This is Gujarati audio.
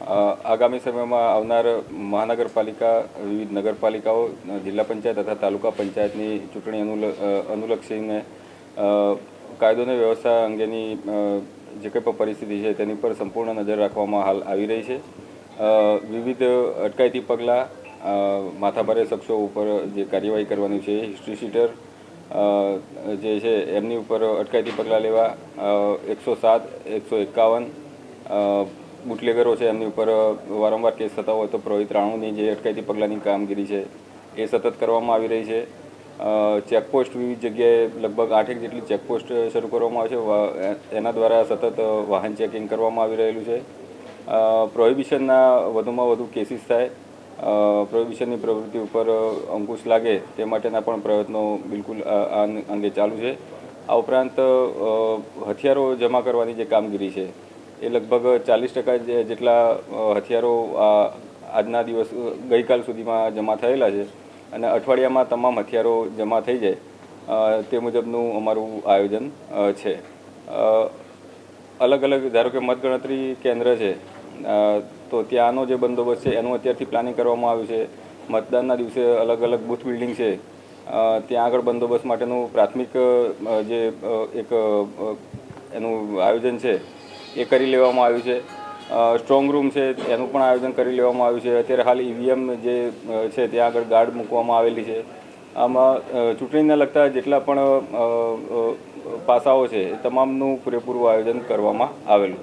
આગામી સમયમાં આવનાર મહાનગરપાલિકા, વિવિધ નગરપાલિકાઓ, જિલ્લા પંચાયત તથા તાલુકા પંચાયતની ચૂંટણી અનુલક્ષીને કાયદો અને વ્યવસ્થા અંગેની જે કંઈ પણ પરિસ્થિતિ છે તેની પર સંપૂર્ણ નજર રાખવામાં હાલ આવી રહી છે. વિવિધ અટકાયતી પગલાં, માથાભારે શખ્સો ઉપર જે કાર્યવાહી કરવાની છે, હિસ્ટ્રી શીટર જે છે એમની ઉપર અટકાયતી પગલાં લેવા, 107, 151 બુટલેગરો છે એમની ઉપર વારંવાર કેસ થતા હોય તો પ્રવૃત્તિ 93ની જે અટકાયતી પગલાંની કામગીરી છે એ સતત કરવામાં આવી રહી છે. ચેકપોસ્ટ વિવિધ જગ્યાએ લગભગ 8 જેટલી ચેકપોસ્ટ શરૂ કરવામાં આવે છે. એના દ્વારા સતત વાહન ચેકિંગ કરવામાં આવી રહેલું છે. પ્રોહિબિશનના વધુમાં વધુ કેસીસ થાય, પ્રોહિબિશનની પ્રવૃત્તિ ઉપર અંકુશ લાગે તે માટેના પણ પ્રયત્નો બિલકુલ આ અંગે ચાલુ છે. આ ઉપરાંત હથિયારો જમા કરવાની જે કામગીરી છે એ લગભગ 40% જેટલા હથિયારો આજના દિવસ ગઈકાલ સુધીમાં જમા થયેલા છે અને અઠવાડિયામાં તમામ હથિયારો જમા થઈ જાય તે મુજબનું અમારું આયોજન છે. અલગ અલગ ધારો કે મતગણતરી કેન્દ્ર છે તો ત્યાંનો જે બંદોબસ્ત છે એનું અત્યારથી પ્લાનિંગ કરવામાં આવ્યું છે. મતદાનના દિવસે અલગ અલગ બૂથ બિલ્ડિંગ છે ત્યાં આગળ બંદોબસ્ત માટેનું પ્રાથમિક જે એક એનું આયોજન છે એ કરી લેવામાં આવ્યું છે. સ્ટ્રોંગ રૂમ છે એનું પણ આયોજન કરી લેવામાં આવ્યું છે. અત્યારે હાલ ઈવીએમ જે છે ત્યાં આગળ ગાર્ડ મૂકવામાં આવેલી છે. આમાં ચૂંટણીને લગતા જેટલા પણ પાસાઓ છે એ તમામનું પૂરેપૂરું આયોજન કરવામાં આવેલું છે.